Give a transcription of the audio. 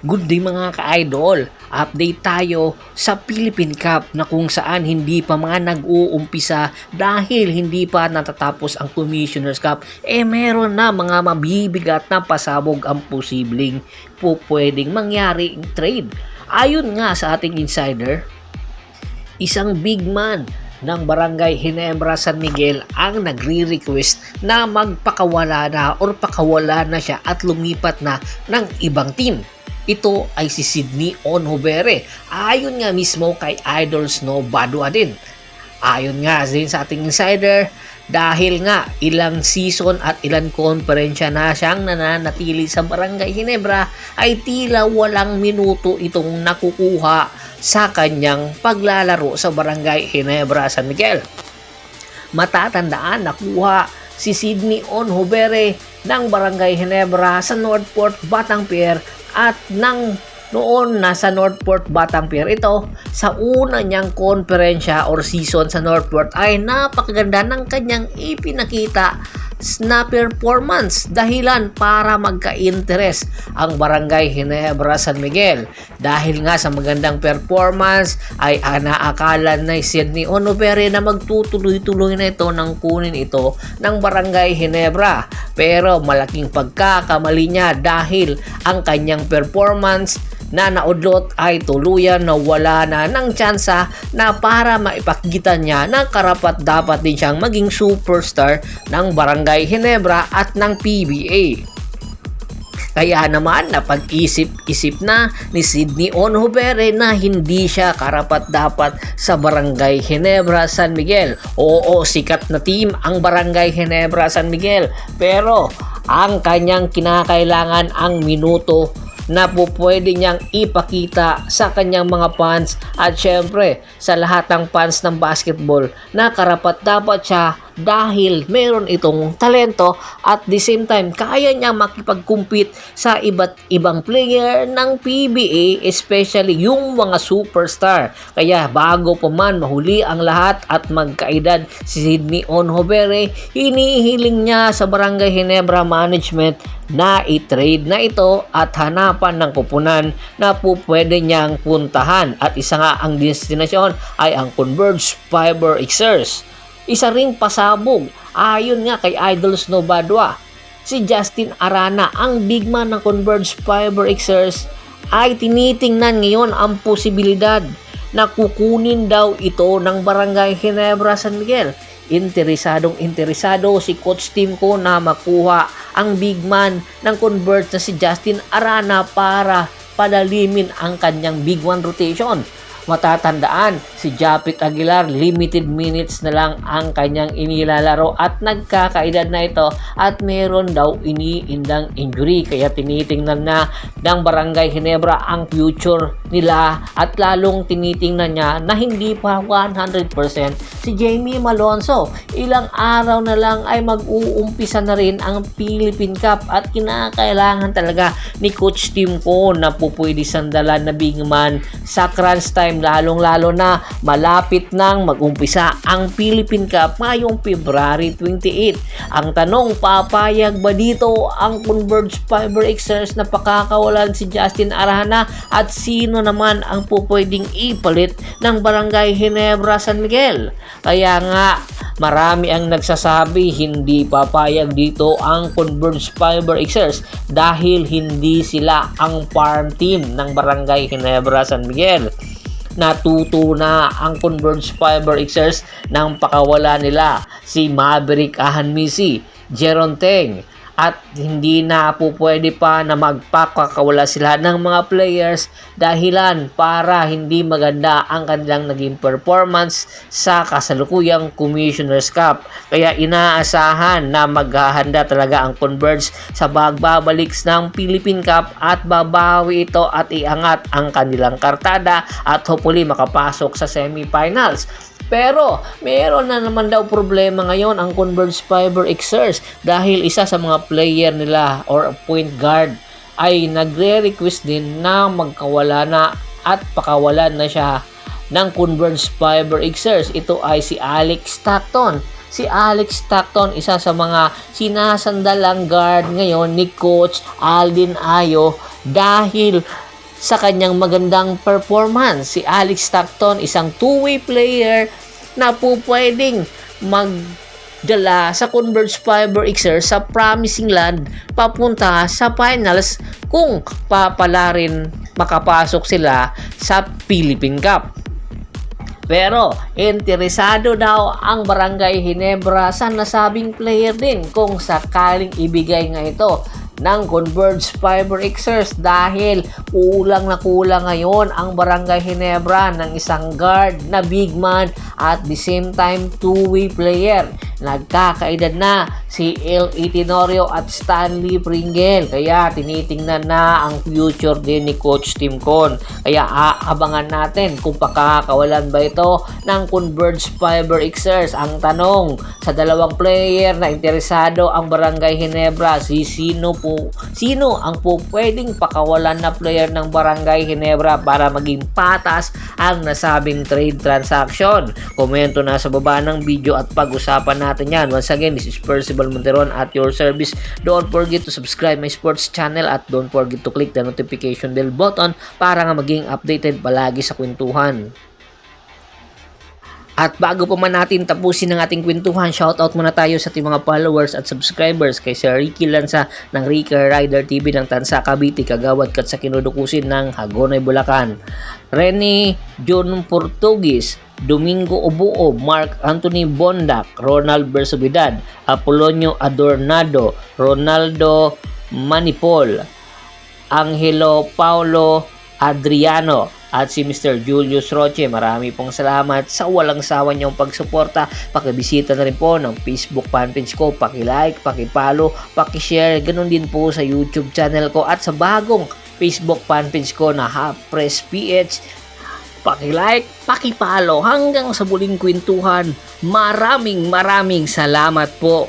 Good day mga ka-idol, update tayo sa Philippine Cup na kung saan hindi pa mga nag-uumpisa dahil hindi pa natatapos ang Commissioner's Cup. Meron na mga mabibigat na pasabog ang posibleng pwedeng mangyari in trade. Ayon nga sa ating insider, isang big man ng Barangay Ginebra San Miguel ang nagre-request na magpakawala na or pakawala na siya at lumipat na ng ibang team. Ito ay si Sydney Onhubere. Ayon nga mismo kay Idol Snow Badua din. Ayon nga din sa ating insider, dahil nga ilang season at ilang konferensya na siyang nananatili sa Barangay Ginebra, ay tila walang minuto itong nakukuha sa kanyang paglalaro sa Barangay Ginebra San Miguel. Matatandaan, nakuha si Sydney Onhubere ng Barangay Ginebra sa Northport, Batangpier at noon nasa Northport, Batangpier ito, sa una niyang konferensya or season sa Northport ay napakaganda ng kanyang ipinakita na performance, dahilan para magka-interest ang Barangay Ginebra San Miguel. Dahil nga sa magandang performance ay naakala na Sydney Onhubere na magtutuloy-tuloy na ito ng kunin ito ng Barangay Ginebra. Pero malaking pagkakamali niya dahil ang kanyang performance na naudlot ay tuluyan na wala na ng tsansa na para maipakita niya na karapat dapat din siyang maging superstar ng Barangay Ginebra at ng PBA. Kaya naman napag-isip-isip na ni Sydney Onhubere na hindi siya karapat-dapat sa Barangay Ginebra San Miguel. Oo, sikat na team ang Barangay Ginebra San Miguel, pero ang kanyang kinakailangan ang minuto na pwede niyang ipakita sa kanyang mga fans at syempre sa lahat ng fans ng basketball na karapat dapat siya dahil meron itong talento at the same time kaya niya makipag-compete sa iba't ibang player ng PBA, especially yung mga superstar. Kaya bago pa man mahuli ang lahat at magkaedad si Sydney Onhubere, hinihiling niya sa Barangay Ginebra Management na i-trade na ito at hanapan ng kupunan na pwede niyang puntahan, at isa nga ang destinasyon ay ang Converge Fiber Xers. Isa ring pasabog, ayon nga kay Idol Snow Badua, si Justin Arana, ang big man ng Converge Fiber Xers, ay tinitingnan ngayon ang posibilidad na kukunin daw ito ng Barangay Ginebra San Miguel. Interesado si Coach Timko na makuha ang big man ng Converge na si Justin Arana para padalimin ang kanyang big one rotation. Matatandaan, si Japit Aguilar, limited minutes na lang ang kanyang inilalaro at nagkakaedad na ito at meron daw iniindang injury. Kaya tinitingnan na ng Barangay Ginebra ang future nila at lalong tinitingnan niya na hindi pa 100% si Jamie Malonzo. Ilang araw na lang ay mag-uumpisa na rin ang Philippine Cup at kinakailangan talaga ni Coach Timko na pupwede sandalan na big man sa crunch time, lalong-lalo na malapit nang mag-umpisa ang Philippine Cup ngayong February 28. Ang tanong, papayag ba dito ang Converge Fiber Xers na pakakawalan si Justin Arana at sino naman ang pupwedeng ipalit ng Barangay Ginebra San Miguel? Kaya nga, marami ang nagsasabi hindi papayag dito ang Converge Fiber Xers dahil hindi sila ang farm team ng Barangay Ginebra San Miguel. Natuto na ang Converge Fiber Xers nang pakawala nila si Maverick Ahanmisi, Jeron Teng, at hindi na pwede pa na magpakakawala sila ng mga players dahilan para hindi maganda ang kanilang naging performance sa kasalukuyang Commissioner's Cup. Kaya inaasahan na maghahanda talaga ang Converge sa pagbabalik ng Philippine Cup at babawi ito at iangat ang kanilang kartada at hopefully makapasok sa semifinals. Pero meron na naman daw problema ngayon ang Converge Fiber Xers dahil isa sa mga player nila or point guard ay nagre-request din na magkawala na at pakawalan na siya ng Converge Fiber Xers. Ito ay si Alex Stockton. Si Alex Stockton, isa sa mga sinasandalang guard ngayon ni Coach Aldin Ayo dahil sa kanyang magandang performance. Si Alex Stockton, isang two-way player na po pwedeng magdala sa Converge Fiber Xers sa promising land papunta sa finals kung papalarin makapasok sila sa Philippine Cup. Pero interesado daw ang Barangay Ginebra sa nasabing player din kung sakaling ibigay nga ito ng Converge Fiber Xers dahil kulang na kulang ngayon ang Barangay Ginebra ng isang guard na big man at the same time two-way player. Nagkakaedad na si L.A. Tenorio at Stanley Pringle, kaya tinitingnan na ang future din ni Coach Tim Con. Kaya aabangan natin kung pakakawalan ba ito ng Converge Fiber Xers. Ang tanong sa dalawang player na interesado ang Barangay Ginebra, sino ang pwedeng pakawalan na player ng Barangay Ginebra para maging patas ang nasabing trade transaction? Komento na sa baba ng video at pag-usapan natin yan. Once again, this is Percival Monteron at your service. Don't forget to subscribe my sports channel at don't forget to click the notification bell button para nga maging updated palagi sa kwentuhan. At bago pa man natin tapusin ang ating kwentuhan, shoutout muna tayo sa ating mga followers at subscribers kay Sir Ricky Lanza ng Ricky Rider TV ng Tansa, Cavite, Kagawad kat sa Kinudukusin ng Hagonoy, Bulacan. Rene John Portugues, Domingo Obuob, Mark Anthony Bondak, Ronald Bersobidad, Apolonio Adornado, Ronaldo Manipol, Angelo Paulo Adriano, at si Mr. Julius Roche. Marami pong salamat sa walang sawa niyong pagsuporta. Pakibisita na rin po ng Facebook fanpage ko. Paki-like, paki-follow, paki-share. Ganun din po sa YouTube channel ko at sa bagong Facebook fanpage ko na Half Press PH. Paki-like, paki-follow hanggang sa muling kwentuhan. Maraming salamat po.